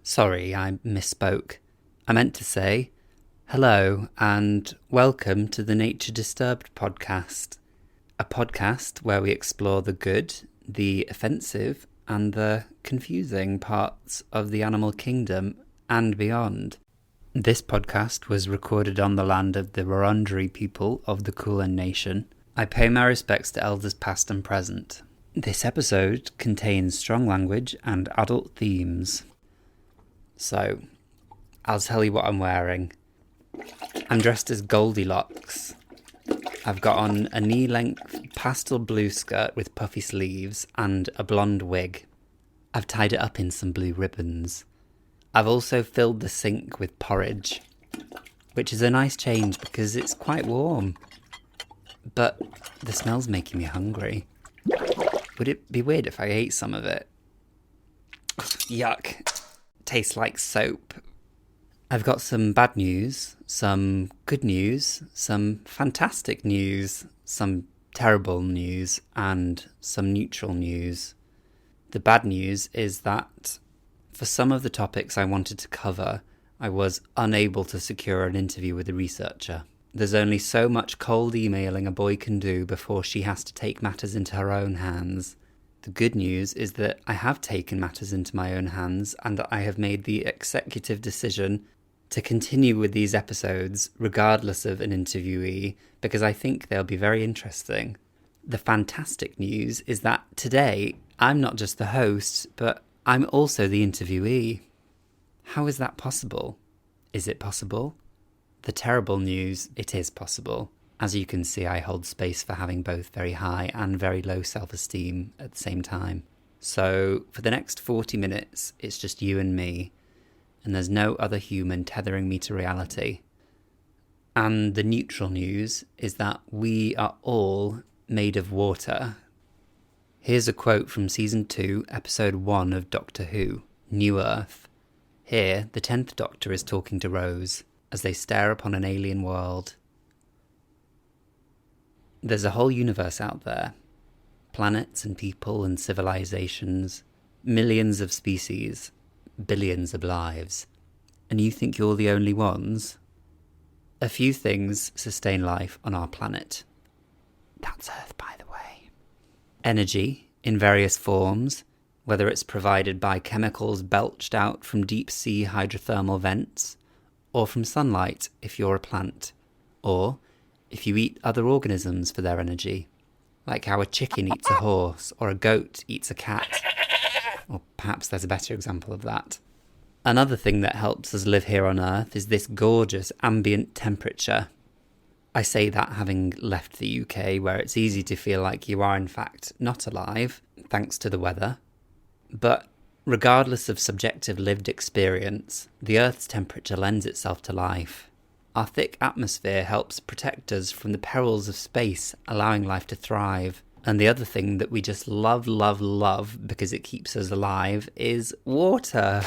Sorry, I misspoke. I meant to say, hello and welcome to the Nature Disturbed podcast. A podcast where we explore the good, the offensive, and the confusing parts of the animal kingdom and beyond. This podcast was recorded on the land of the Wurundjeri people of the Kulin Nation. I pay my respects to elders past and present. This episode contains strong language and adult themes. So, I'll tell you what I'm wearing. I'm dressed as Goldilocks. I've got on a knee-length pastel blue skirt with puffy sleeves and a blonde wig. I've tied it up in some blue ribbons. I've also filled the sink with porridge, which is a nice change because it's quite warm. But the smell's making me hungry. Would it be weird if I ate some of it? Yuck. Tastes like soap. I've got some bad news, some good news, some fantastic news, some terrible news, and some neutral news. The bad news is that for some of the topics I wanted to cover, I was unable to secure an interview with a researcher. There's only so much cold emailing a boy can do before she has to take matters into her own hands. The good news is that I have taken matters into my own hands and that I have made the executive decision to continue with these episodes regardless of an interviewee because I think they'll be very interesting. The fantastic news is that today I'm not just the host, but I'm also the interviewee. How is that possible? Is it possible? The terrible news, it is possible. As you can see, I hold space for having both very high and very low self-esteem at the same time. So for the next 40 minutes, it's just you and me, and there's no other human tethering me to reality. And the neutral news is that we are all made of water. Here's a quote from Season 2, Episode 1 of Doctor Who, New Earth. Here, the 10th Doctor is talking to Rose as they stare upon an alien world. There's a whole universe out there. Planets and people and civilizations. Millions of species. Billions of lives. And you think you're the only ones? A few things sustain life on our planet. That's Earth, by the way. Energy, in various forms, whether it's provided by chemicals belched out from deep-sea hydrothermal vents, or from sunlight if you're a plant, or if you eat other organisms for their energy, like how a chicken eats a horse or a goat eats a cat. Or perhaps there's a better example of that. Another thing that helps us live here on Earth is this gorgeous ambient temperature. I say that having left the UK, where it's easy to feel like you are in fact not alive, thanks to the weather. But regardless of subjective lived experience, the Earth's temperature lends itself to life. Our thick atmosphere helps protect us from the perils of space, allowing life to thrive. And the other thing that we just love because it keeps us alive is water.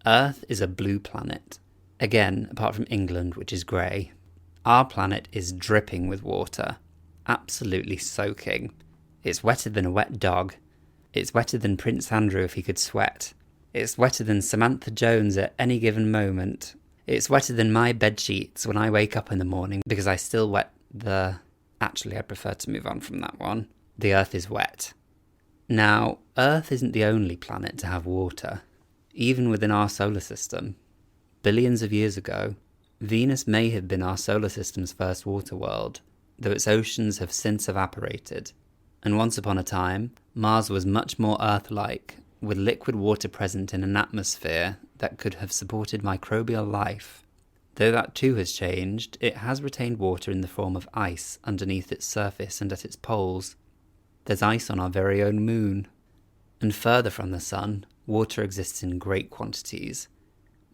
Earth is a blue planet. Again, apart from England, which is grey. Our planet is dripping with water. Absolutely soaking. It's wetter than a wet dog. It's wetter than Prince Andrew if he could sweat. It's wetter than Samantha Jones at any given moment. It's wetter than my bedsheets when I wake up in the morning because I still wet the... Actually, I prefer to move on from that one. The Earth is wet. Now, Earth isn't the only planet to have water. Even within our solar system, billions of years ago, Venus may have been our solar system's first water world, though its oceans have since evaporated. And once upon a time, Mars was much more Earth-like, with liquid water present in an atmosphere that could have supported microbial life. Though that too has changed, it has retained water in the form of ice underneath its surface and at its poles. There's ice on our very own moon. And further from the sun, water exists in great quantities.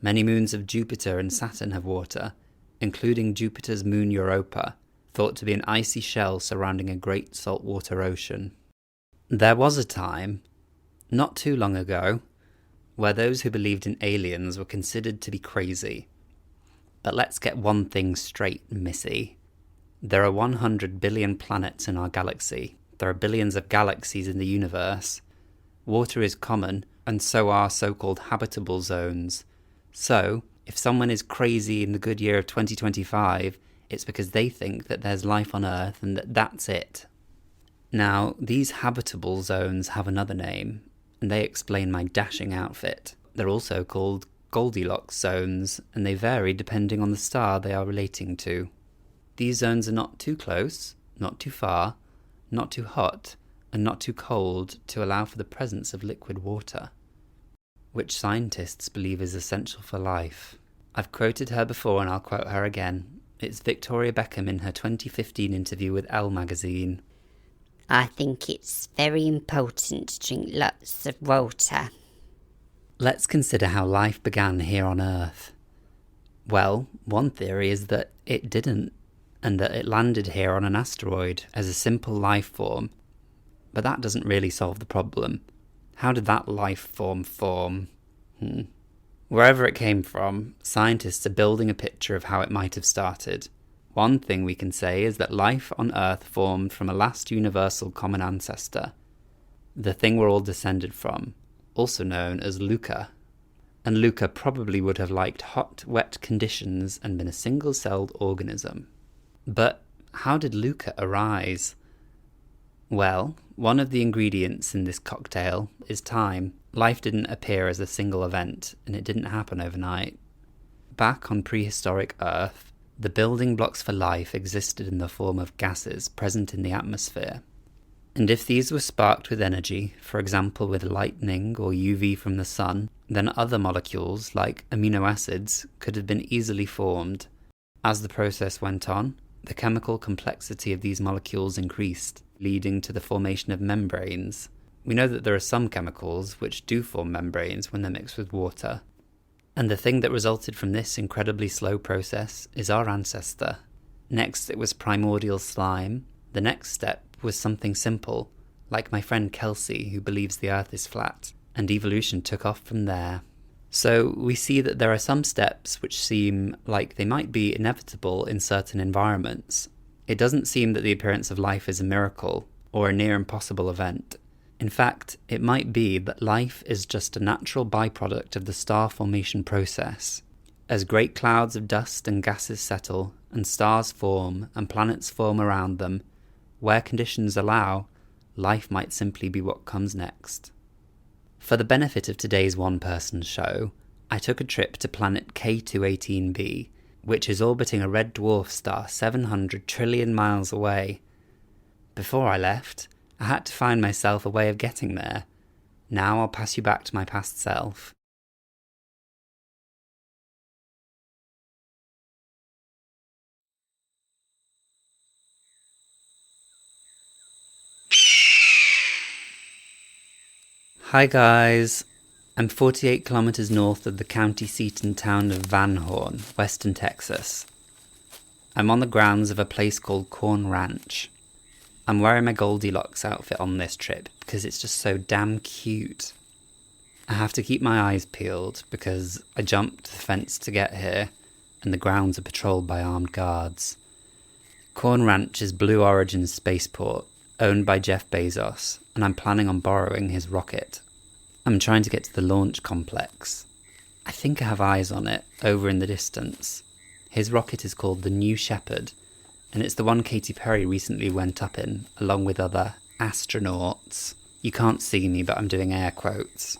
Many moons of Jupiter and Saturn have water, including Jupiter's moon Europa, thought to be an icy shell surrounding a great saltwater ocean. There was a time, not too long ago, where those who believed in aliens were considered to be crazy. But let's get one thing straight, Missy. There are 100 billion planets in our galaxy. There are billions of galaxies in the universe. Water is common, and so are so-called habitable zones. So, if someone is crazy in the good year of 2025, it's because they think that there's life on Earth and that's it. Now, these habitable zones have another name, and they explain my dashing outfit. They're also called Goldilocks zones, and they vary depending on the star they are relating to. These zones are not too close, not too far, not too hot, and not too cold to allow for the presence of liquid water, which scientists believe is essential for life. I've quoted her before and I'll quote her again. It's Victoria Beckham in her 2015 interview with Elle magazine. I think it's very important to drink lots of water. Let's consider how life began here on Earth. Well, one theory is that it didn't, and that it landed here on an asteroid as a simple life form. But that doesn't really solve the problem. How did that life form? Wherever it came from, scientists are building a picture of how it might have started. One thing we can say is that life on Earth formed from a last universal common ancestor, the thing we're all descended from, also known as Luca. And Luca probably would have liked hot, wet conditions and been a single-celled organism. But how did Luca arise? Well, one of the ingredients in this cocktail is time. Life didn't appear as a single event, and it didn't happen overnight. Back on prehistoric Earth, the building blocks for life existed in the form of gases present in the atmosphere. And if these were sparked with energy, for example with lightning or UV from the sun, then other molecules, like amino acids, could have been easily formed. As the process went on, the chemical complexity of these molecules increased, leading to the formation of membranes. We know that there are some chemicals which do form membranes when they're mixed with water. And the thing that resulted from this incredibly slow process is our ancestor. Next it was primordial slime. The next step was something simple, like my friend Kelsey, who believes the Earth is flat, and evolution took off from there. So we see that there are some steps which seem like they might be inevitable in certain environments. It doesn't seem that the appearance of life is a miracle, or a near impossible event. In fact, it might be that life is just a natural byproduct of the star formation process. As great clouds of dust and gases settle, and stars form, and planets form around them, where conditions allow, life might simply be what comes next. For the benefit of today's one-person show, I took a trip to planet K218b, which is orbiting a red dwarf star 700 trillion miles away. Before I left, I had to find myself a way of getting there. Now I'll pass you back to my past self. Hi guys, I'm 48 kilometers north of the county seat and town of Van Horn, western Texas. I'm on the grounds of a place called Corn Ranch. I'm wearing my Goldilocks outfit on this trip because it's just so damn cute. I have to keep my eyes peeled because I jumped the fence to get here and the grounds are patrolled by armed guards. Corn Ranch is Blue Origin's spaceport, owned by Jeff Bezos, and I'm planning on borrowing his rocket. I'm trying to get to the launch complex. I think I have eyes on it, over in the distance. His rocket is called the New Shepard, and it's the one Katy Perry recently went up in, along with other astronauts. You can't see me, but I'm doing air quotes.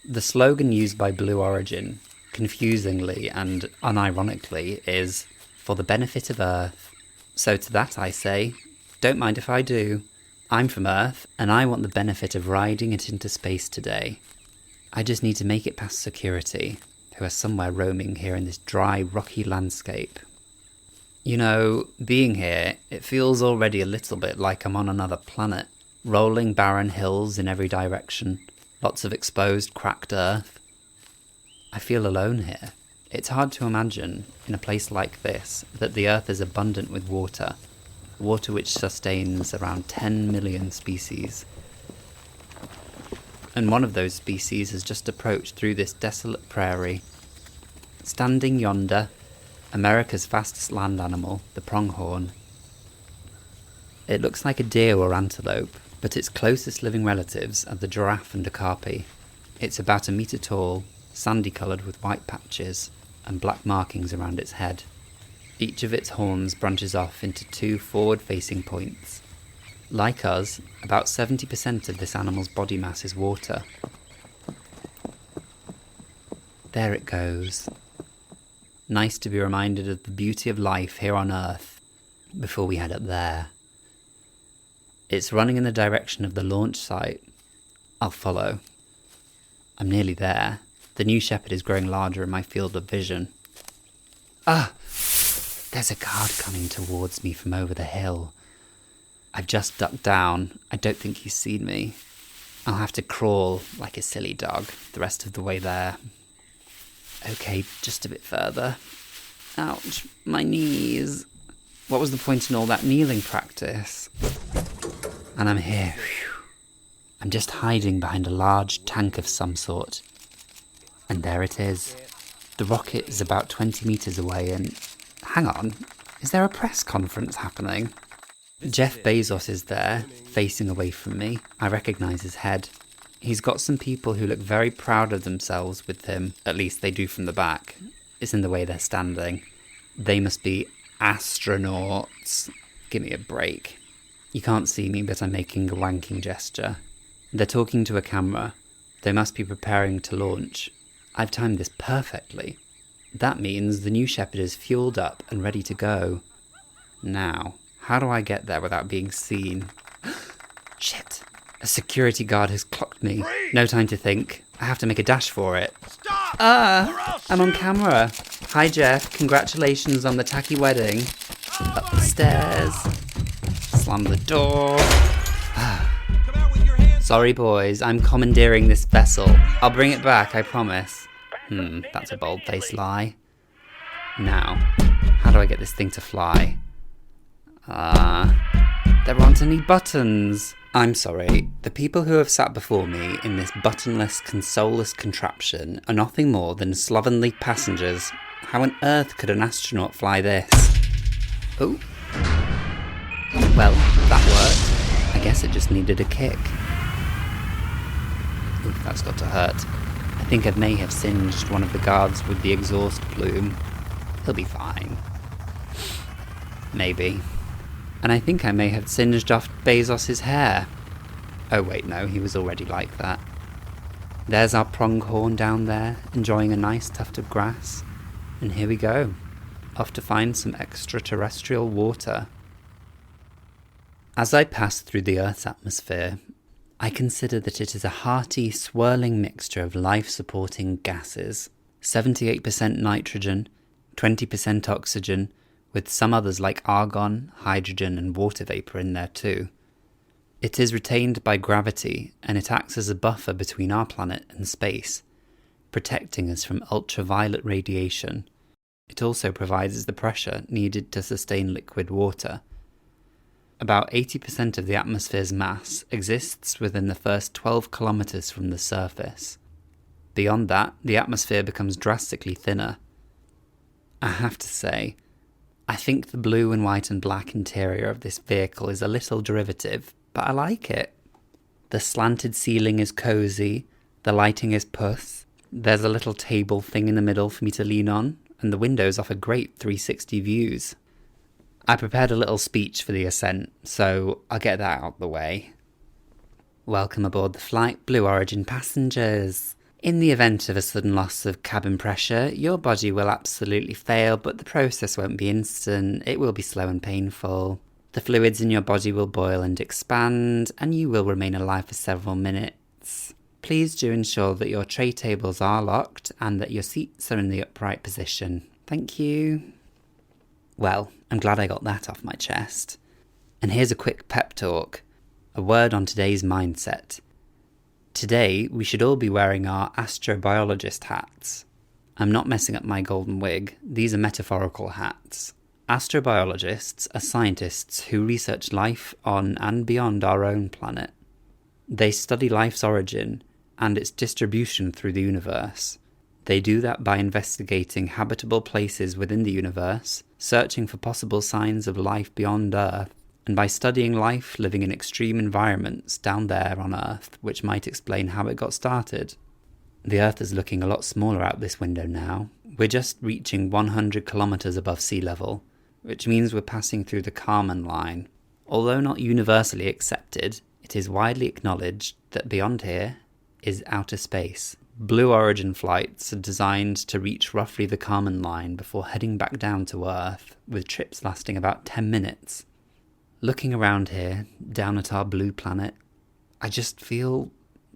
The slogan used by Blue Origin, confusingly and unironically, is, "For the benefit of Earth." So to that I say, don't mind if I do. I'm from Earth, and I want the benefit of riding it into space today. I just need to make it past security, who are somewhere roaming here in this dry, rocky landscape. You know, being here, it feels already a little bit like I'm on another planet. Rolling barren hills in every direction, lots of exposed, cracked earth. I feel alone here. It's hard to imagine, in a place like this, that the earth is abundant with water which sustains around 10 million species. And one of those species has just approached through this desolate prairie. Standing yonder, America's fastest land animal, the pronghorn. It looks like a deer or antelope, but its closest living relatives are the giraffe and okapi. It's about 1 metre tall, sandy coloured with white patches and black markings around its head. Each of its horns branches off into 2 forward-facing points. Like us, about 70% of this animal's body mass is water. There it goes. Nice to be reminded of the beauty of life here on Earth before we head up there. It's running in the direction of the launch site. I'll follow. I'm nearly there. The new shepherd is growing larger in my field of vision. Ah! There's a guard coming towards me from over the hill. I've just ducked down. I don't think he's seen me. I'll have to crawl like a silly dog the rest of the way there. Okay, just a bit further. Ouch, my knees. What was the point in all that kneeling practice? And I'm here. Whew. I'm just hiding behind a large tank of some sort. And there it is. The rocket is about 20 metres away and... Hang on, is there a press conference happening? Jeff Bezos is there, facing away from me. I recognise his head. He's got some people who look very proud of themselves with him, at least they do from the back. It's in the way they're standing. They must be astronauts. Give me a break. You can't see me, but I'm making a wanking gesture. They're talking to a camera. They must be preparing to launch. I've timed this perfectly. That means the new shepherd is fueled up and ready to go. Now, how do I get there without being seen? Shit! A security guard has clocked me. No time to think. I have to make a dash for it. Stop! I'm on camera. Hi Jeff, congratulations on the tacky wedding. Up the stairs. Slam the door. Come out with your hands. Sorry boys, I'm commandeering this vessel. I'll bring it back, I promise. That's a bold-faced lie. Now, how do I get this thing to fly? There aren't any buttons. I'm sorry, the people who have sat before me in this buttonless, consoleless contraption are nothing more than slovenly passengers. How on earth could an astronaut fly this? Oh. Well, that worked. I guess it just needed a kick. Ooh, that's got to hurt. I think I may have singed one of the guards with the exhaust plume. He'll be fine. Maybe. And I think I may have singed off Bezos's hair. Oh wait, no, he was already like that. There's our pronghorn down there, enjoying a nice tuft of grass. And here we go, off to find some extraterrestrial water. As I pass through the Earth's atmosphere, I consider that it is a hearty, swirling mixture of life-supporting gases. 78% nitrogen, 20% oxygen, with some others like argon, hydrogen and water vapour in there too. It is retained by gravity, and it acts as a buffer between our planet and space, protecting us from ultraviolet radiation. It also provides the pressure needed to sustain liquid water. About 80% of the atmosphere's mass exists within the first 12 kilometres from the surface. Beyond that, the atmosphere becomes drastically thinner. I have to say, I think the blue and white and black interior of this vehicle is a little derivative, but I like it. The slanted ceiling is cosy, the lighting is puss, there's a little table thing in the middle for me to lean on, and the windows offer great 360 views. I prepared a little speech for the ascent, so I'll get that out the way. Welcome aboard the flight, Blue Origin passengers. In the event of a sudden loss of cabin pressure, your body will absolutely fail, but the process won't be instant. It will be slow and painful. The fluids in your body will boil and expand, and you will remain alive for several minutes. please do ensure that your tray tables are locked and that your seats are in the upright position. Thank you. Well, I'm glad I got that off my chest. And here's a quick pep talk, a word on today's mindset. Today, we should all be wearing our astrobiologist hats. I'm not messing up my golden wig, these are metaphorical hats. Astrobiologists are scientists who research life on and beyond our own planet. They study life's origin and its distribution through the universe. They do that by investigating habitable places within the universe, searching for possible signs of life beyond Earth, and by studying life living in extreme environments down there on Earth, which might explain how it got started. The Earth is looking a lot smaller out this window now. We're just reaching 100 kilometers above sea level, which means we're passing through the Kármán line. Although not universally accepted, it is widely acknowledged that beyond here is outer space. Blue Origin flights are designed to reach roughly the Kármán line before heading back down to Earth, with trips lasting about 10 minutes. Looking around here, down at our blue planet, I just feel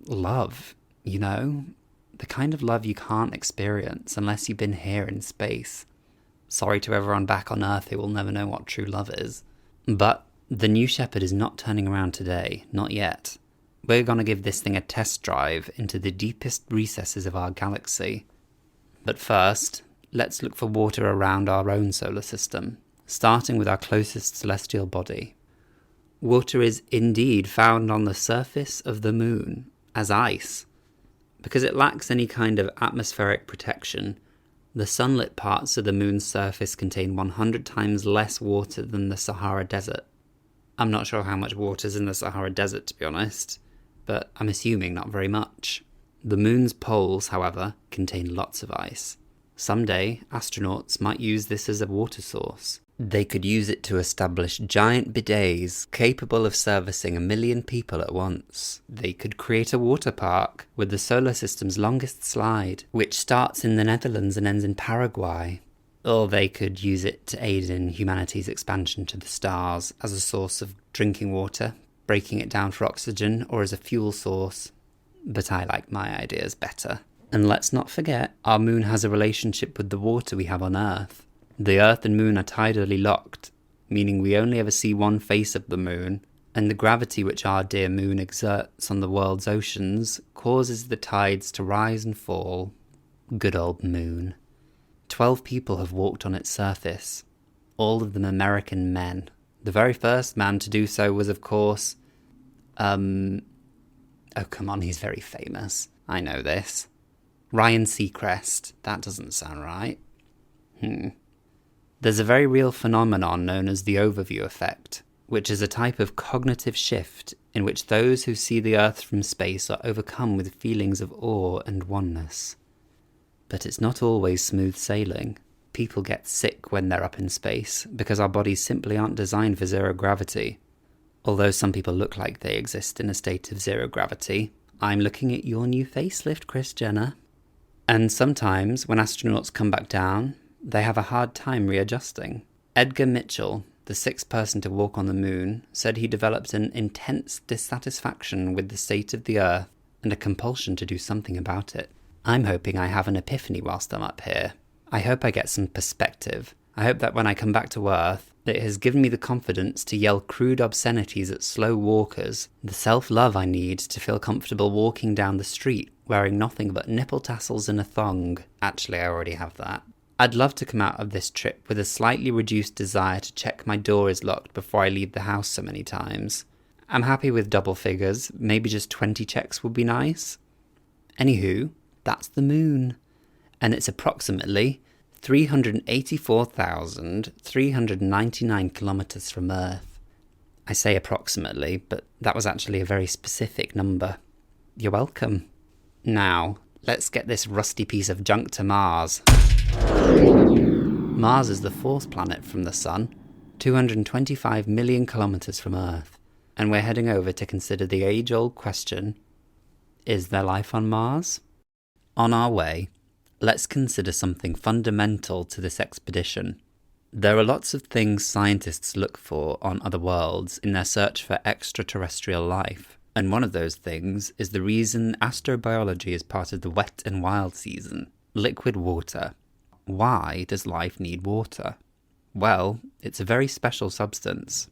love, you know? The kind of love you can't experience unless you've been here in space. Sorry to everyone back on Earth who will never know what true love is. But the New Shepard is not turning around today, not yet. We're going to give this thing a test drive into the deepest recesses of our galaxy. But first, let's look for water around our own solar system, starting with our closest celestial body. Water is indeed found on the surface of the moon as ice. Because it lacks any kind of atmospheric protection, the sunlit parts of the moon's surface contain 100 times less water than the Sahara Desert. I'm not sure how much water's in the Sahara Desert, to be honest, but I'm assuming not very much. The moon's poles, however, contain lots of ice. Someday, astronauts might use this as a water source. They could use it to establish giant bidets capable of servicing 1 million people at once. They could create a water park with the solar system's longest slide, which starts in the Netherlands and ends in Paraguay. Or they could use it to aid in humanity's expansion to the stars as a source of drinking water, breaking it down for oxygen, or as a fuel source. But I like my ideas better. And let's not forget, our moon has a relationship with the water we have on Earth. The Earth and Moon are tidally locked, meaning we only ever see one face of the Moon, and the gravity which our dear Moon exerts on the world's oceans causes the tides to rise and fall. Good old Moon. 12 people have walked on its surface, all of them American men. The very first man to do so was, of course, oh come on, he's very famous. I know this. Ryan Seacrest. That doesn't sound right. There's a very real phenomenon known as the overview effect, which is a type of cognitive shift in which those who see the Earth from space are overcome with feelings of awe and oneness. But it's not always smooth sailing. People get sick when they're up in space because our bodies simply aren't designed for zero gravity. Although some people look like they exist in a state of zero gravity, I'm looking at your new facelift, Kris Jenner. And sometimes, when astronauts come back down, they have a hard time readjusting. Edgar Mitchell, the sixth person to walk on the moon, said he developed an intense dissatisfaction with the state of the Earth and a compulsion to do something about it. I'm hoping I have an epiphany whilst I'm up here. I hope I get some perspective. I hope that when I come back to Earth, it has given me the confidence to yell crude obscenities at slow walkers, the self-love I need to feel comfortable walking down the street wearing nothing but nipple tassels and a thong. Actually, I already have that. I'd love to come out of this trip with a slightly reduced desire to check my door is locked before I leave the house so many times. I'm happy with double figures, maybe just 20 checks would be nice. Anywho, that's the moon. And it's approximately 384,399 kilometers from Earth. I say approximately, but that was actually a very specific number. You're welcome. Now, let's get this rusty piece of junk to Mars. Mars is the fourth planet from the Sun, 225 million kilometers from Earth, and we're heading over to consider the age-old question, is there life on Mars? On our way, let's consider something fundamental to this expedition. There are lots of things scientists look for on other worlds in their search for extraterrestrial life. And one of those things is the reason astrobiology is part of the wet and wild season, liquid water. Why does life need water? Well, it's a very special substance.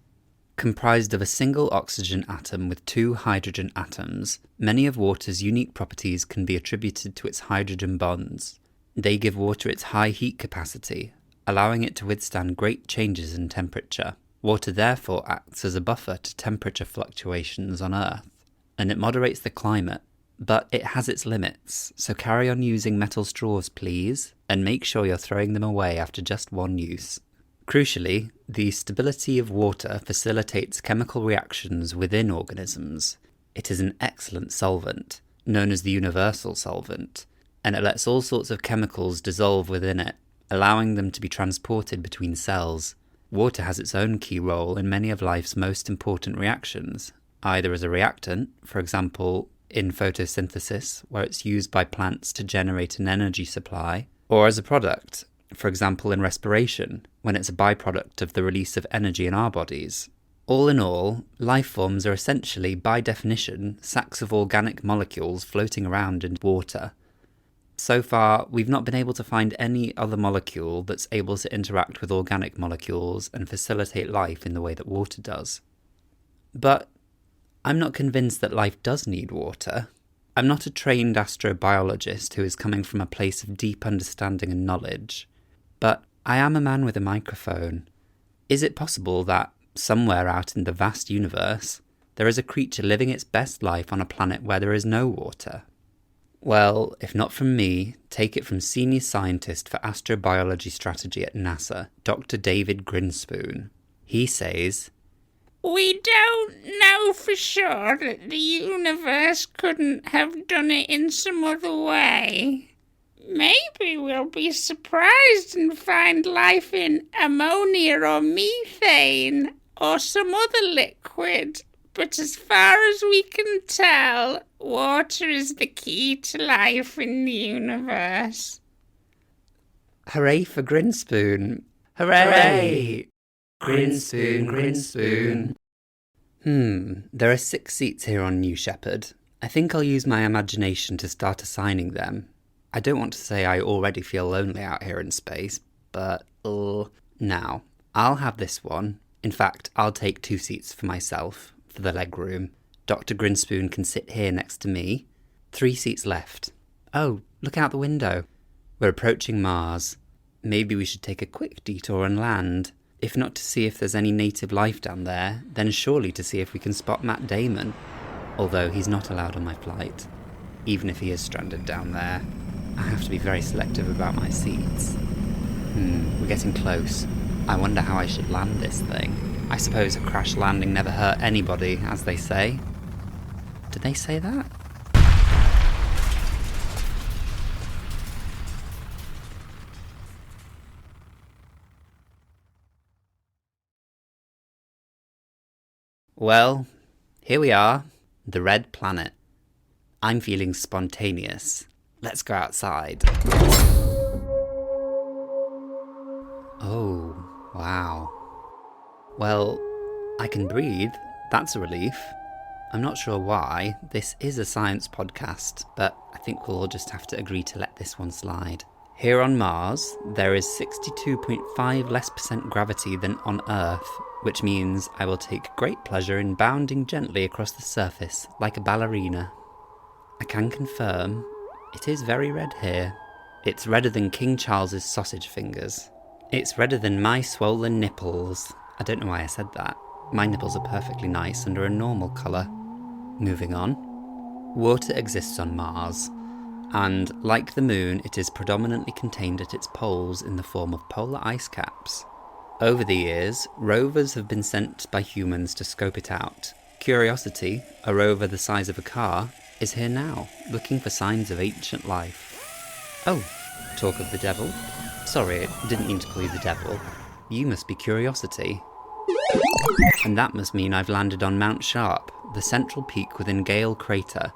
Comprised of a single oxygen atom with 2 hydrogen atoms, many of water's unique properties can be attributed to its hydrogen bonds. They give water its high heat capacity, allowing it to withstand great changes in temperature. Water therefore acts as a buffer to temperature fluctuations on Earth, and it moderates the climate, but it has its limits, so carry on using metal straws please, and make sure you're throwing them away after just one use. Crucially, the stability of water facilitates chemical reactions within organisms. It is an excellent solvent, known as the universal solvent, and it lets all sorts of chemicals dissolve within it, allowing them to be transported between cells. Water has its own key role in many of life's most important reactions, either as a reactant, for example, in photosynthesis, where it's used by plants to generate an energy supply, or as a product, for example in respiration, when it's a byproduct of the release of energy in our bodies. All in all, life forms are essentially, by definition, sacks of organic molecules floating around in water. So far, we've not been able to find any other molecule that's able to interact with organic molecules and facilitate life in the way that water does. But I'm not convinced that life does need water. I'm not a trained astrobiologist who is coming from a place of deep understanding and knowledge, but I am a man with a microphone. Is it possible that, somewhere out in the vast universe, there is a creature living its best life on a planet where there is no water? Well, if not from me, take it from Senior Scientist for Astrobiology Strategy at NASA, Dr. David Grinspoon. He says, "We don't know for sure that the universe couldn't have done it in some other way. Maybe we'll be surprised and find life in ammonia or methane or some other liquid. But as far as we can tell, water is the key to life in the universe." Hooray for Grinspoon! Hooray! Grinspoon, Grinspoon. There are 6 seats here on New Shepard. I think I'll use my imagination to start assigning them. I don't want to say I already feel lonely out here in space, but now, I'll have this one. In fact, I'll take 2 seats for myself, for the leg room. Dr. Grinspoon can sit here next to me. 3 seats left. Oh, look out the window. We're approaching Mars. Maybe we should take a quick detour and land. If not to see if there's any native life down there, then surely to see if we can spot Matt Damon. Although he's not allowed on my flight. Even if he is stranded down there. I have to be very selective about my seats. We're getting close. I wonder how I should land this thing. I suppose a crash landing never hurt anybody, as they say. Did they say that? Well, here we are, the red planet. I'm feeling spontaneous. Let's go outside. Oh, wow. Well, I can breathe. That's a relief. I'm not sure why. This is a science podcast, but I think we'll all just have to agree to let this one slide. Here on Mars, there is 62.5% less gravity than on Earth, which means I will take great pleasure in bounding gently across the surface like a ballerina. I can confirm it is very red here. It's redder than King Charles's sausage fingers. It's redder than my swollen nipples. I don't know why I said that. My nipples are perfectly nice and are a normal colour. Moving on. Water exists on Mars, and like the Moon, it is predominantly contained at its poles in the form of polar ice caps. Over the years, rovers have been sent by humans to scope it out. Curiosity, a rover the size of a car, is here now, looking for signs of ancient life. Oh, talk of the devil. Sorry, didn't mean to call you the devil. You must be Curiosity. And that must mean I've landed on Mount Sharp, the central peak within Gale Crater,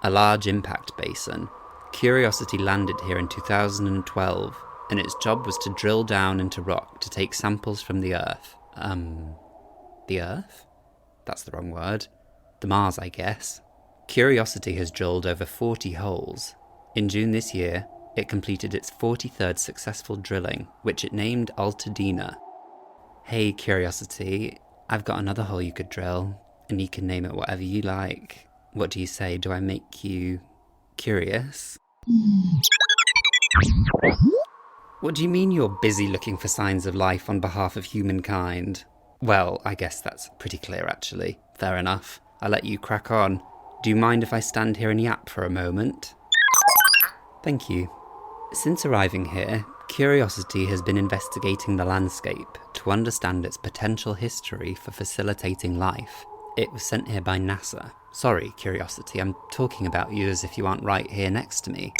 a large impact basin. Curiosity landed here in 2012, and its job was to drill down into rock to take samples from the Earth. The Earth? That's the wrong word. The Mars, I guess. Curiosity has drilled over 40 holes. In June this year, it completed its 43rd successful drilling, which it named Altadena. Hey, Curiosity, I've got another hole you could drill, and you can name it whatever you like. What do you say? Do I make you curious? What do you mean you're busy looking for signs of life on behalf of humankind? Well, I guess that's pretty clear, actually. Fair enough. I'll let you crack on. Do you mind if I stand here and yap for a moment? Thank you. Since arriving here, Curiosity has been investigating the landscape to understand its potential history for facilitating life. It was sent here by NASA. Sorry, Curiosity, I'm talking about you as if you aren't right here next to me.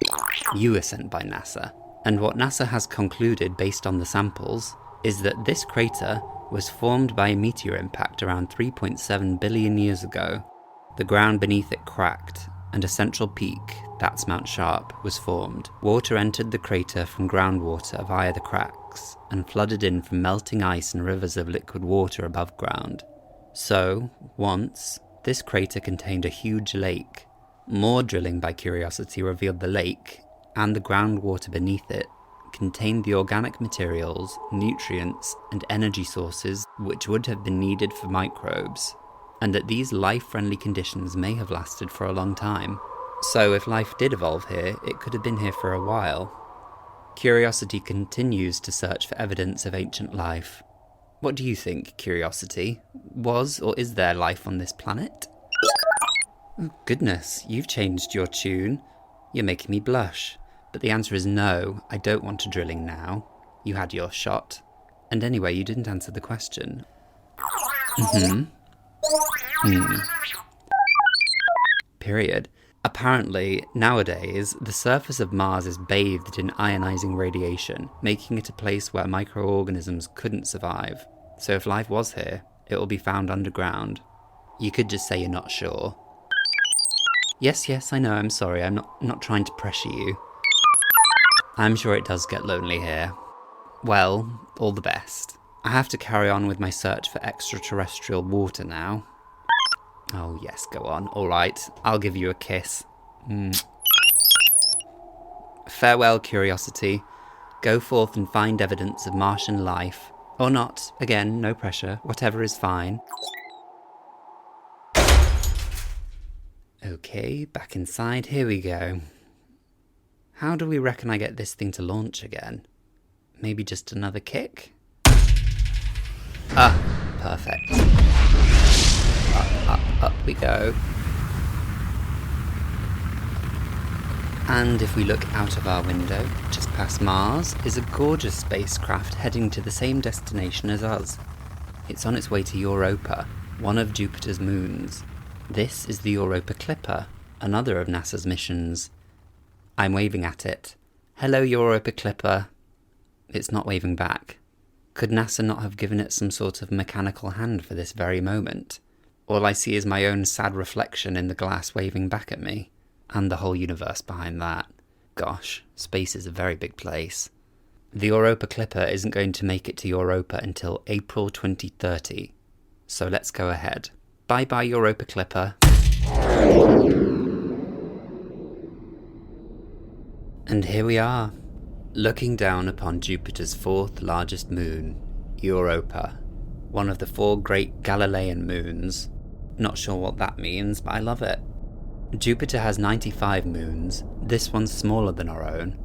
You were sent by NASA. And what NASA has concluded based on the samples is that this crater was formed by a meteor impact around 3.7 billion years ago. The ground beneath it cracked, and a central peak, that's Mount Sharp, was formed. Water entered the crater from groundwater via the cracks, and flooded in from melting ice and rivers of liquid water above ground. So, once, this crater contained a huge lake. More drilling by Curiosity revealed the lake, and the groundwater beneath it, contained the organic materials, nutrients, and energy sources which would have been needed for microbes, and that these life-friendly conditions may have lasted for a long time. So if life did evolve here, it could have been here for a while. Curiosity continues to search for evidence of ancient life. What do you think, Curiosity? Was or is there life on this planet? Oh, goodness, you've changed your tune. You're making me blush. But the answer is no, I don't want to drilling now. You had your shot. And anyway, you didn't answer the question. Period. Apparently, nowadays, the surface of Mars is bathed in ionizing radiation, making it a place where microorganisms couldn't survive. So if life was here, it will be found underground. You could just say you're not sure. Yes, I know, I'm sorry, I'm not trying to pressure you. I'm sure it does get lonely here. Well, all the best. I have to carry on with my search for extraterrestrial water now. Oh yes, go on. All right, I'll give you a kiss. Farewell, Curiosity. Go forth and find evidence of Martian life. Or not. Again, no pressure. Whatever is fine. Okay, back inside. Here we go. How do we reckon I get this thing to launch again? Maybe just another kick? Ah, perfect. Up we go. And if we look out of our window, just past Mars, is a gorgeous spacecraft heading to the same destination as us. It's on its way to Europa, one of Jupiter's moons. This is the Europa Clipper, another of NASA's missions. I'm waving at it. Hello, Europa Clipper. It's not waving back. Could NASA not have given it some sort of mechanical hand for this very moment? All I see is my own sad reflection in the glass waving back at me. And the whole universe behind that. Gosh, space is a very big place. The Europa Clipper isn't going to make it to Europa until April 2030. So let's go ahead. Bye-bye, Europa Clipper. And here we are, looking down upon Jupiter's fourth largest moon, Europa, one of the 4 great Galilean moons. Not sure what that means, but I love it. Jupiter has 95 moons, this one's smaller than our own.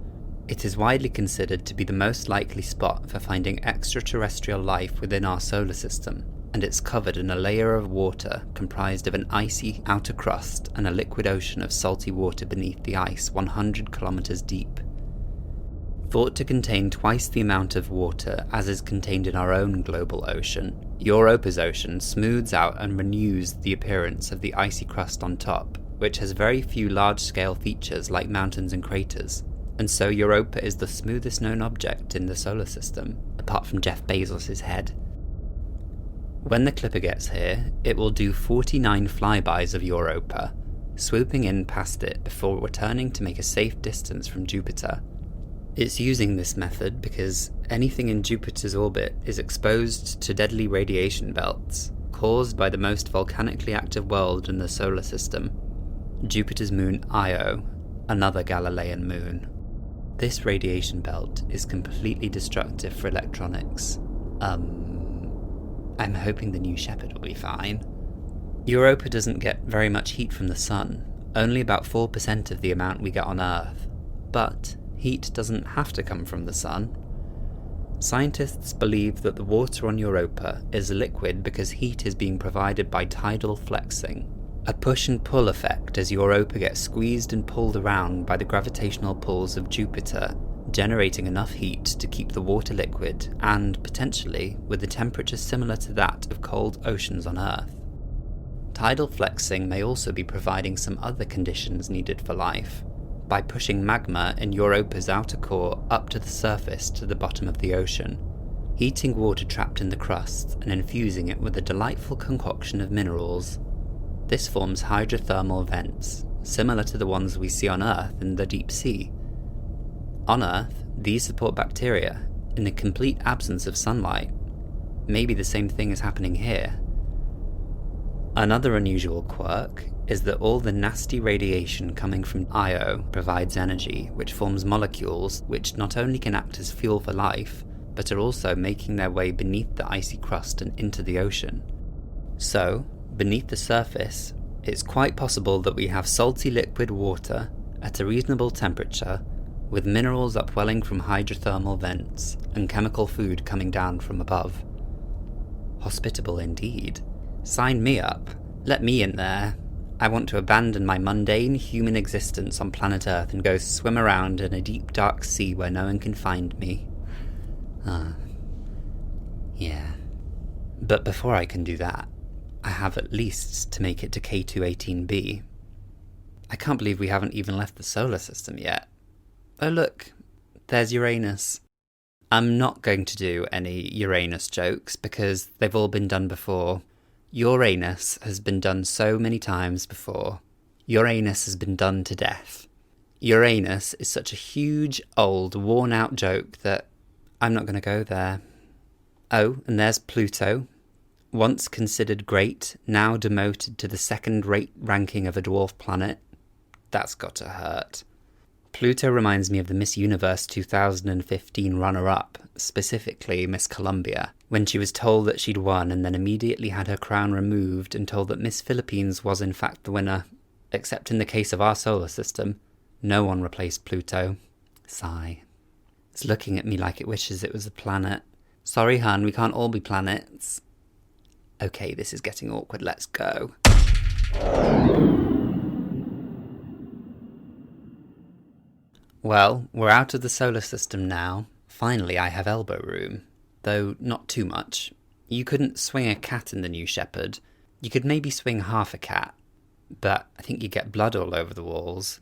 It is widely considered to be the most likely spot for finding extraterrestrial life within our solar system, and it's covered in a layer of water comprised of an icy outer crust and a liquid ocean of salty water beneath the ice 100 kilometers deep. Thought to contain twice the amount of water as is contained in our own global ocean, Europa's ocean smooths out and renews the appearance of the icy crust on top, which has very few large-scale features like mountains and craters, and so Europa is the smoothest known object in the solar system, apart from Jeff Bezos' head. When the Clipper gets here, it will do 49 flybys of Europa, swooping in past it before returning to make a safe distance from Jupiter. It's using this method because anything in Jupiter's orbit is exposed to deadly radiation belts, caused by the most volcanically active world in the solar system, Jupiter's moon Io, another Galilean moon. This radiation belt is completely destructive for electronics. I'm hoping the New Shepard will be fine. Europa doesn't get very much heat from the sun, only about 4% of the amount we get on Earth. But heat doesn't have to come from the sun. Scientists believe that the water on Europa is liquid because heat is being provided by tidal flexing, a push and pull effect as Europa gets squeezed and pulled around by the gravitational pulls of Jupiter, generating enough heat to keep the water liquid and, potentially, with a temperature similar to that of cold oceans on Earth. Tidal flexing may also be providing some other conditions needed for life, by pushing magma in Europa's outer core up to the surface to the bottom of the ocean, heating water trapped in the crust and infusing it with a delightful concoction of minerals. This forms hydrothermal vents, similar to the ones we see on Earth in the deep sea. On Earth, these support bacteria, in the complete absence of sunlight. Maybe the same thing is happening here. Another unusual quirk is that all the nasty radiation coming from Io provides energy, which forms molecules which not only can act as fuel for life, but are also making their way beneath the icy crust and into the ocean. So, beneath the surface, it's quite possible that we have salty liquid water at a reasonable temperature, with minerals upwelling from hydrothermal vents and chemical food coming down from above. Hospitable indeed. Sign me up. Let me in there. I want to abandon my mundane human existence on planet Earth and go swim around in a deep dark sea where no one can find me. Yeah. But before I can do that, I have at least to make it to K218b. I can't believe we haven't even left the solar system yet. Oh look, there's Uranus. I'm not going to do any Uranus jokes because they've all been done before. Uranus has been done so many times before. Uranus has been done to death. Uranus is such a huge, old, worn-out joke that I'm not going to go there. Oh, and there's Pluto. Once considered great, now demoted to the second-rate ranking of a dwarf planet. That's got to hurt. Pluto reminds me of the Miss Universe 2015 runner-up, specifically Miss Columbia, when she was told that she'd won and then immediately had her crown removed and told that Miss Philippines was in fact the winner. Except in the case of our solar system, no one replaced Pluto. Sigh. It's looking at me like it wishes it was a planet. Sorry, hun, we can't all be planets. Okay, this is getting awkward, let's go. Well, we're out of the solar system now. Finally, I have elbow room. Though not too much. You couldn't swing a cat in the New Shepard. You could maybe swing half a cat. But I think you get blood all over the walls.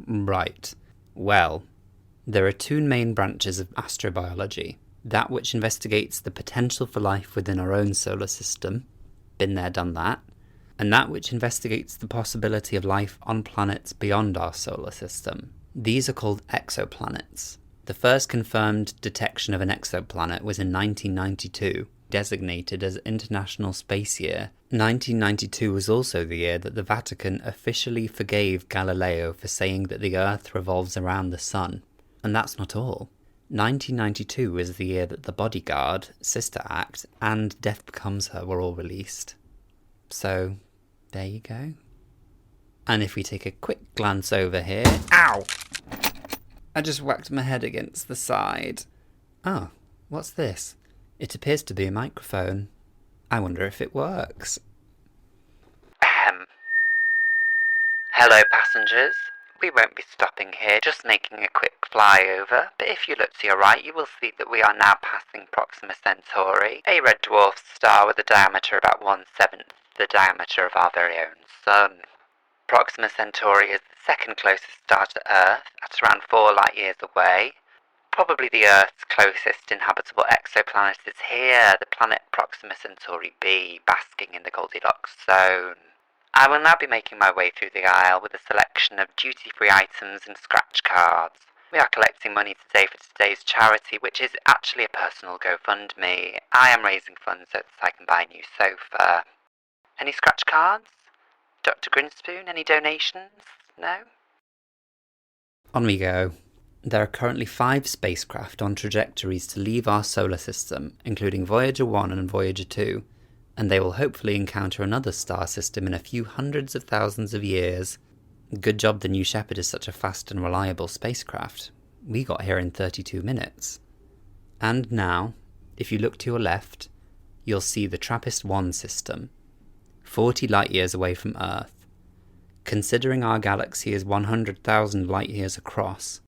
Right. Well, there are two main branches of astrobiology. That which investigates the potential for life within our own solar system. Been there, done that. And that which investigates the possibility of life on planets beyond our solar system. These are called exoplanets. The first confirmed detection of an exoplanet was in 1992, designated as International Space Year. 1992 was also the year that the Vatican officially forgave Galileo for saying that the Earth revolves around the Sun. And that's not all. 1992 was the year that The Bodyguard, Sister Act, and Death Becomes Her were all released. So, there you go. And if we take a quick glance over here... Ow! I just whacked my head against the side. Oh, what's this? It appears to be a microphone. I wonder if it works. Hello, passengers. We won't be stopping here, just making a quick flyover, but if you look to your right, you will see that we are now passing Proxima Centauri, a red dwarf star with a diameter about 1/7 the diameter of our very own Sun. Proxima Centauri is the second closest star to Earth, at around 4 light-years away. Probably the Earth's closest inhabitable exoplanet is here, the planet Proxima Centauri b, basking in the Goldilocks zone. I will now be making my way through the aisle with a selection of duty-free items and scratch cards. We are collecting money today for today's charity, which is actually a personal GoFundMe. I am raising funds so that I can buy a new sofa. Any scratch cards? Dr. Grinspoon, any donations? No? On we go. There are currently 5 spacecraft on trajectories to leave our solar system, including Voyager 1 and Voyager 2, and they will hopefully encounter another star system in a few hundreds of thousands of years. Good job the New Shepard is such a fast and reliable spacecraft. We got here in 32 minutes. And now, if you look to your left, you'll see the TRAPPIST-1 system, 40 light-years away from Earth. Considering our galaxy is 100,000 light-years across,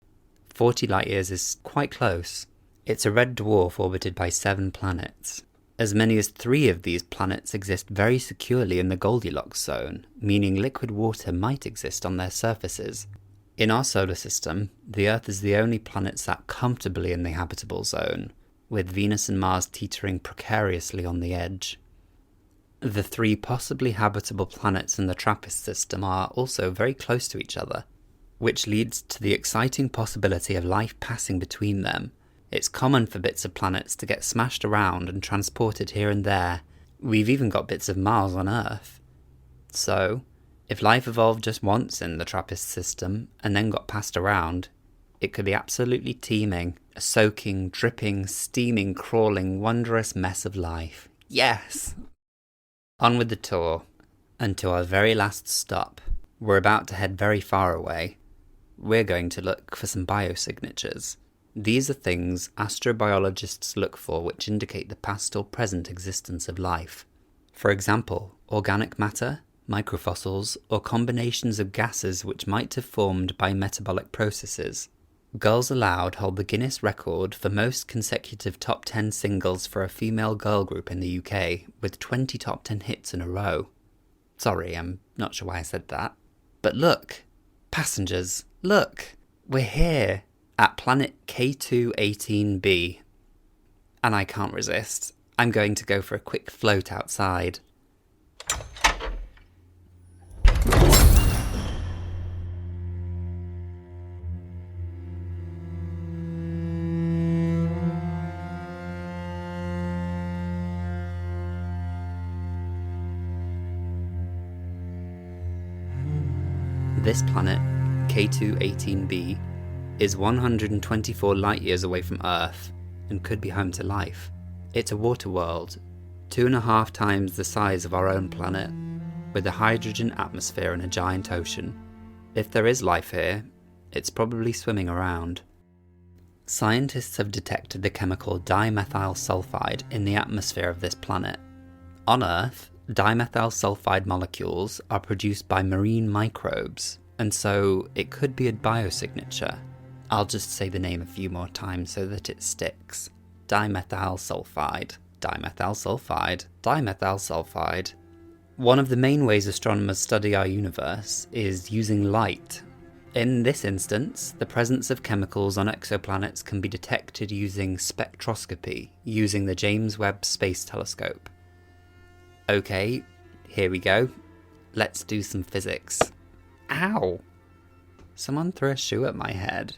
40 light-years is quite close. It's a red dwarf orbited by 7 planets. As many as 3 of these planets exist very securely in the Goldilocks zone, meaning liquid water might exist on their surfaces. In our solar system, the Earth is the only planet sat comfortably in the habitable zone, with Venus and Mars teetering precariously on the edge. The 3 possibly habitable planets in the TRAPPIST system are also very close to each other, which leads to the exciting possibility of life passing between them. It's common for bits of planets to get smashed around and transported here and there. We've even got bits of Mars on Earth. So, if life evolved just once in the TRAPPIST system and then got passed around, it could be absolutely teeming, a soaking, dripping, steaming, crawling, wondrous mess of life. Yes! On with the tour, and to our very last stop. We're about to head very far away. We're going to look for some biosignatures. These are things astrobiologists look for which indicate the past or present existence of life. For example, organic matter, microfossils, or combinations of gases which might have formed by metabolic processes. Girls Aloud hold the Guinness record for most consecutive top 10 singles for a female girl group in the UK, with 20 top 10 hits in a row. Sorry, I'm not sure why I said that. But look! Passengers, look! We're here! At planet K2-18b. And I can't resist. I'm going to go for a quick float outside. This planet, K2-18b, is 124 light-years away from Earth, and could be home to life. It's a water world, 2.5 times the size of our own planet, with a hydrogen atmosphere and a giant ocean. If there is life here, it's probably swimming around. Scientists have detected the chemical dimethyl sulfide in the atmosphere of this planet. On Earth, dimethyl sulfide molecules are produced by marine microbes, and so it could be a biosignature. I'll just say the name a few more times so that it sticks. Dimethyl sulfide, dimethyl sulfide, dimethyl sulfide. One of the main ways astronomers study our universe is using light. In this instance, the presence of chemicals on exoplanets can be detected using spectroscopy, using the James Webb Space Telescope. Okay, here we go. Let's do some physics. Ow! Someone threw a shoe at my head.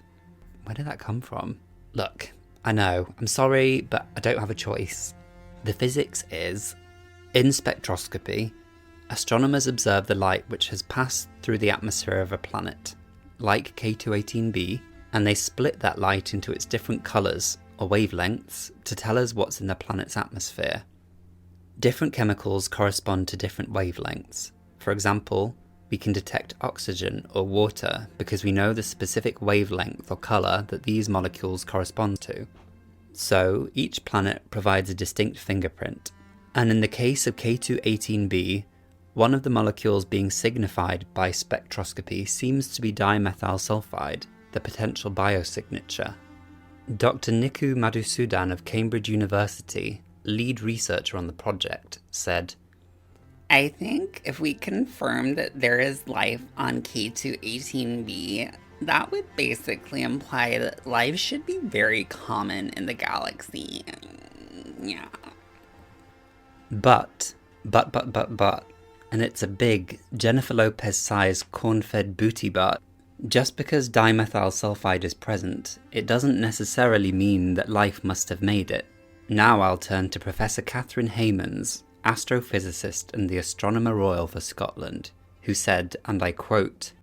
Where did that come from? Look, I know, I'm sorry, but I don't have a choice. The physics is, in spectroscopy, astronomers observe the light which has passed through the atmosphere of a planet, like K2-18b, and they split that light into its different colours, or wavelengths, to tell us what's in the planet's atmosphere. Different chemicals correspond to different wavelengths. For example, we can detect oxygen or water because we know the specific wavelength or colour that these molecules correspond to. So, each planet provides a distinct fingerprint, and in the case of K2-18b, one of the molecules being signified by spectroscopy seems to be dimethyl sulfide, the potential biosignature. Dr. Niku Madhusudan of Cambridge University, lead researcher on the project, said, I think if we confirm that there is life on K2-18b, that would basically imply that life should be very common in the galaxy. Yeah. But, and it's a big, Jennifer Lopez-sized corn-fed booty butt. Just because dimethyl sulfide is present, it doesn't necessarily mean that life must have made it. Now I'll turn to Professor Catherine Haymans, astrophysicist and the Astronomer Royal for Scotland, who said, and I quote,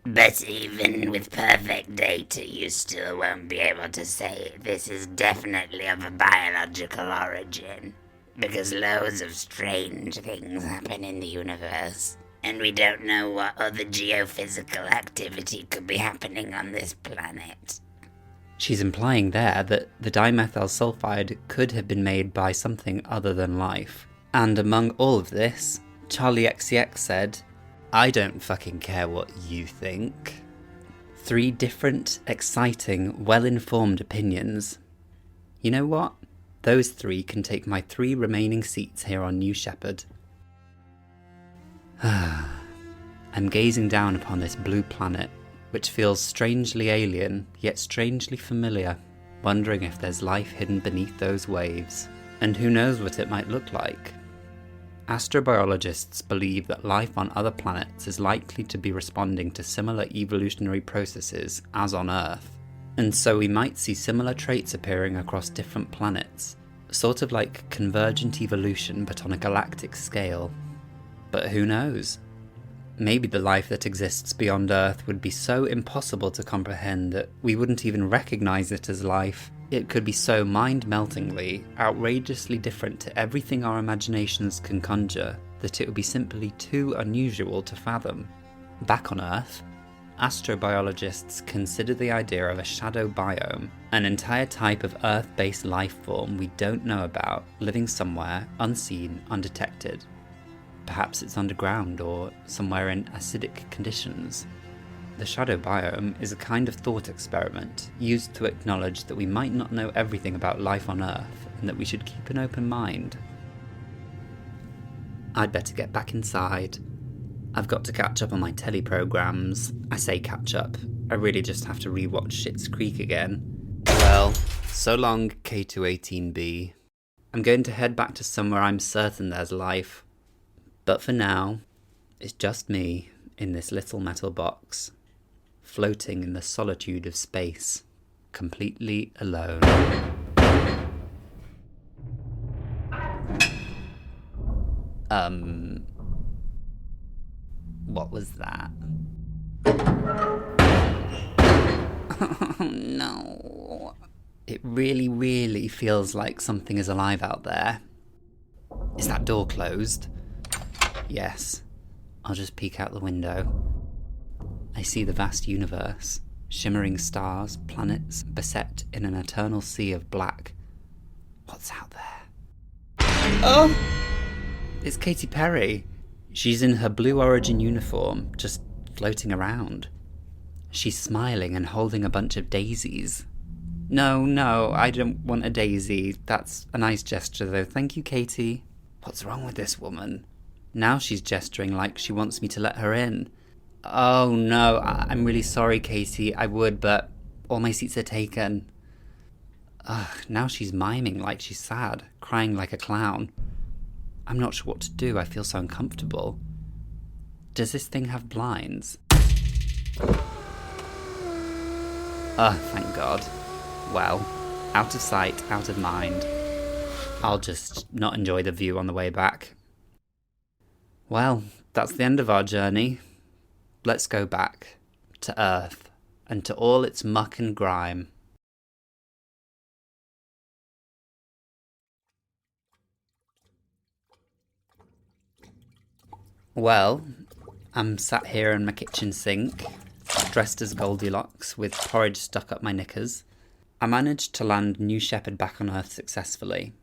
But even with perfect data, you still won't be able to say this is definitely of a biological origin, because loads of strange things happen in the universe, and we don't know what other geophysical activity could be happening on this planet. She's implying there that the dimethyl sulfide could have been made by something other than life. And among all of this, Charlie XCX said, I don't fucking care what you think. 3 different, exciting, well-informed opinions. You know what? Those 3 can take my 3 remaining seats here on New Shepard. I'm gazing down upon this blue planet, which feels strangely alien, yet strangely familiar, wondering if there's life hidden beneath those waves, and who knows what it might look like. Astrobiologists believe that life on other planets is likely to be responding to similar evolutionary processes as on Earth, and so we might see similar traits appearing across different planets, sort of like convergent evolution but on a galactic scale. But who knows? Maybe the life that exists beyond Earth would be so impossible to comprehend that we wouldn't even recognise it as life. It could be so mind-meltingly, outrageously different to everything our imaginations can conjure that it would be simply too unusual to fathom. Back on Earth, astrobiologists consider the idea of a shadow biome, an entire type of Earth-based life form we don't know about, living somewhere unseen, undetected. Perhaps it's underground or somewhere in acidic conditions. The shadow biome is a kind of thought experiment used to acknowledge that we might not know everything about life on Earth and that we should keep an open mind. I'd better get back inside. I've got to catch up on my telly programmes. I say catch up, I really just have to rewatch Schitt's Creek again. Well, so long K218b. I'm going to head back to somewhere I'm certain there's life. But for now, it's just me in this little metal box, floating in the solitude of space, completely alone. What was that? Oh no. It really, really feels like something is alive out there. Is that door closed? Yes. I'll just peek out the window. I see the vast universe, shimmering stars, planets, beset in an eternal sea of black. What's out there? Oh! It's Katy Perry. She's in her Blue Origin uniform, just floating around. She's smiling and holding a bunch of daisies. No, I don't want a daisy. That's a nice gesture though. Thank you, Katy. What's wrong with this woman? Now she's gesturing like she wants me to let her in. Oh no, I'm really sorry, Katy. I would, but all my seats are taken. Now she's miming like she's sad, crying like a clown. I'm not sure what to do. I feel so uncomfortable. Does this thing have blinds? Thank God. Well, out of sight, out of mind. I'll just not enjoy the view on the way back. Well, that's the end of our journey. Let's go back to Earth and to all its muck and grime. Well, I'm sat here in my kitchen sink, dressed as Goldilocks with porridge stuck up my knickers. I managed to land New Shepard back on Earth successfully.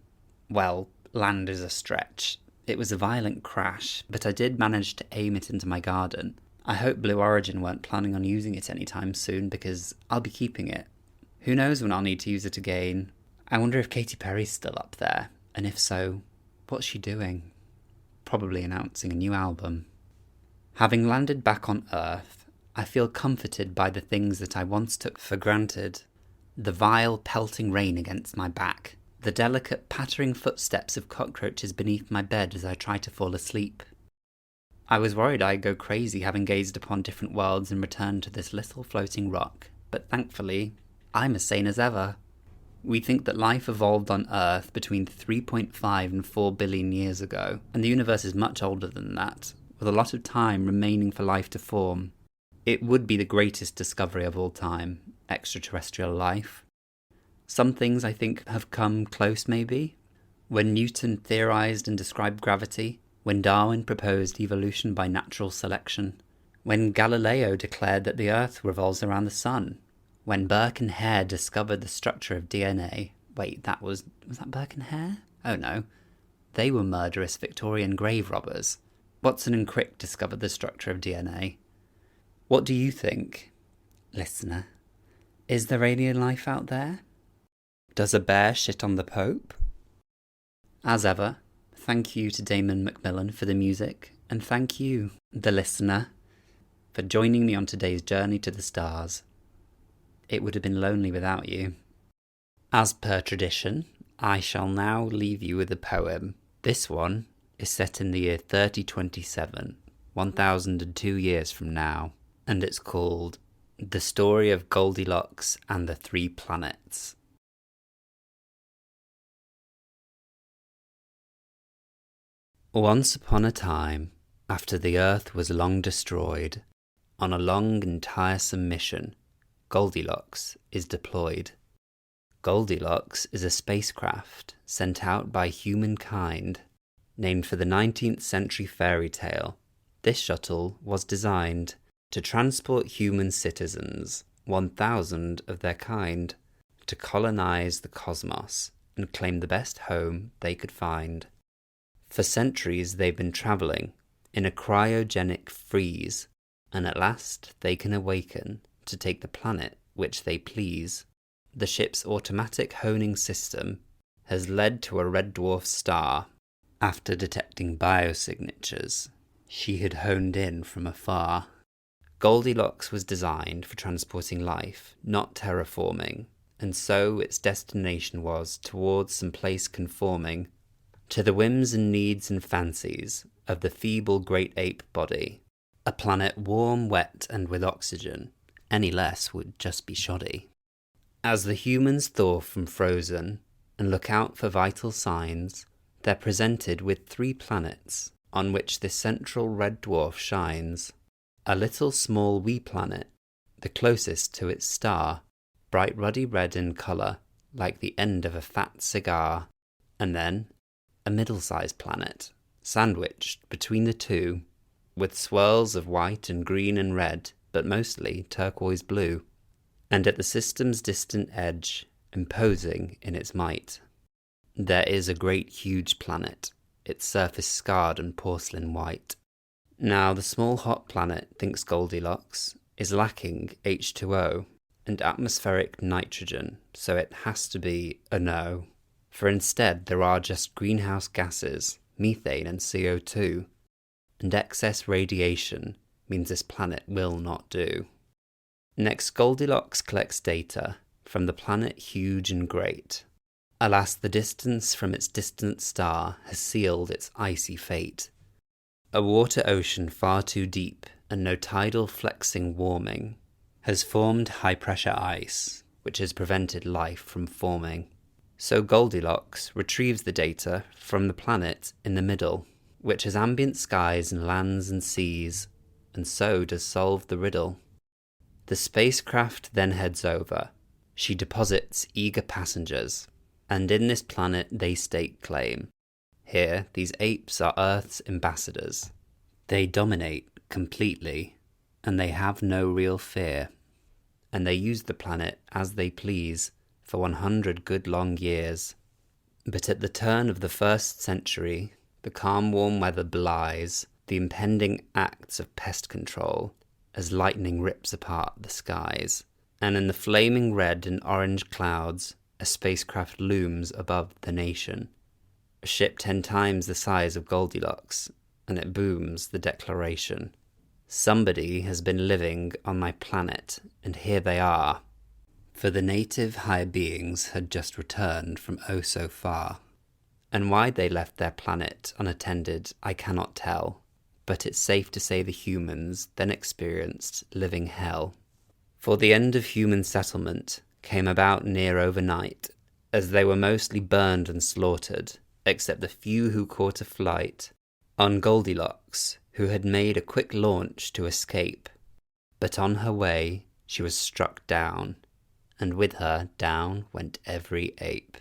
Well, land is a stretch. It was a violent crash, but I did manage to aim it into my garden. I hope Blue Origin weren't planning on using it anytime soon because I'll be keeping it. Who knows when I'll need to use it again. I wonder if Katy Perry's still up there, and if so, what's she doing? Probably announcing a new album. Having landed back on Earth, I feel comforted by the things that I once took for granted. The vile, pelting rain against my back. The delicate, pattering footsteps of cockroaches beneath my bed as I try to fall asleep. I was worried I'd go crazy having gazed upon different worlds and returned to this little floating rock, but thankfully, I'm as sane as ever. We think that life evolved on Earth between 3.5 and 4 billion years ago, and the universe is much older than that, with a lot of time remaining for life to form. It would be the greatest discovery of all time, extraterrestrial life. Some things I think have come close maybe. When Newton theorized and described gravity, when Darwin proposed evolution by natural selection, when Galileo declared that the Earth revolves around the sun, when Burke and Hare discovered the structure of DNA. Wait, was that Burke and Hare? Oh no. They were murderous Victorian grave robbers. Watson and Crick discovered the structure of DNA. What do you think, listener? Is there alien life out there? Does a bear shit on the Pope? As ever, thank you to Damon Macmillan for the music, and thank you, the listener, for joining me on today's journey to the stars. It would have been lonely without you. As per tradition, I shall now leave you with a poem. This one is set in the year 3027, 1002 years from now, and it's called The Story of Goldilocks and the Three Planets. Once upon a time, after the Earth was long destroyed, on a long and tiresome mission, Goldilocks is deployed. Goldilocks is a spacecraft sent out by humankind, named for the 19th century fairy tale. This shuttle was designed to transport human citizens, 1,000 of their kind, to colonize the cosmos and claim the best home they could find. For centuries they've been travelling in a cryogenic freeze, and at last they can awaken to take the planet which they please. The ship's automatic honing system has led to a red dwarf star. After detecting biosignatures, she had honed in from afar. Goldilocks was designed for transporting life, not terraforming, and so its destination was towards some place conforming to the whims and needs and fancies of the feeble great ape body. A planet warm, wet, and with oxygen. Any less would just be shoddy. As the humans thaw from frozen and look out for vital signs, they're presented with 3 planets on which this central red dwarf shines. A little small wee planet, the closest to its star, bright ruddy red in colour, like the end of a fat cigar, and then a middle-sized planet, sandwiched between the two, with swirls of white and green and red, but mostly turquoise blue, and at the system's distant edge, imposing in its might, there is a great huge planet, its surface scarred and porcelain white. Now the small hot planet, thinks Goldilocks, is lacking H2O and atmospheric nitrogen, so it has to be a no. For instead there are just greenhouse gases, methane and CO2, and excess radiation means this planet will not do. Next, Goldilocks collects data from the planet huge and great. Alas, the distance from its distant star has sealed its icy fate. A water ocean far too deep and no tidal flexing warming has formed high-pressure ice, which has prevented life from forming. So Goldilocks retrieves the data from the planet in the middle, which has ambient skies and lands and seas, and so does solve the riddle. The spacecraft then heads over. She deposits eager passengers, and in this planet they stake claim. Here, these apes are Earth's ambassadors. They dominate completely, and they have no real fear. And they use the planet as they please for 100 good long years. But at the turn of the 1st century, the calm warm weather belies the impending acts of pest control as lightning rips apart the skies. And in the flaming red and orange clouds, a spacecraft looms above the nation. A ship 10 times the size of Goldilocks, and it booms the declaration. Somebody has been living on my planet, and here they are. For the native higher beings had just returned from oh so far. And why they left their planet unattended I cannot tell, but it's safe to say the humans then experienced living hell. For the end of human settlement came about near overnight, as they were mostly burned and slaughtered, except the few who caught a flight on Goldilocks, who had made a quick launch to escape. But on her way, she was struck down, and with her down went every ape.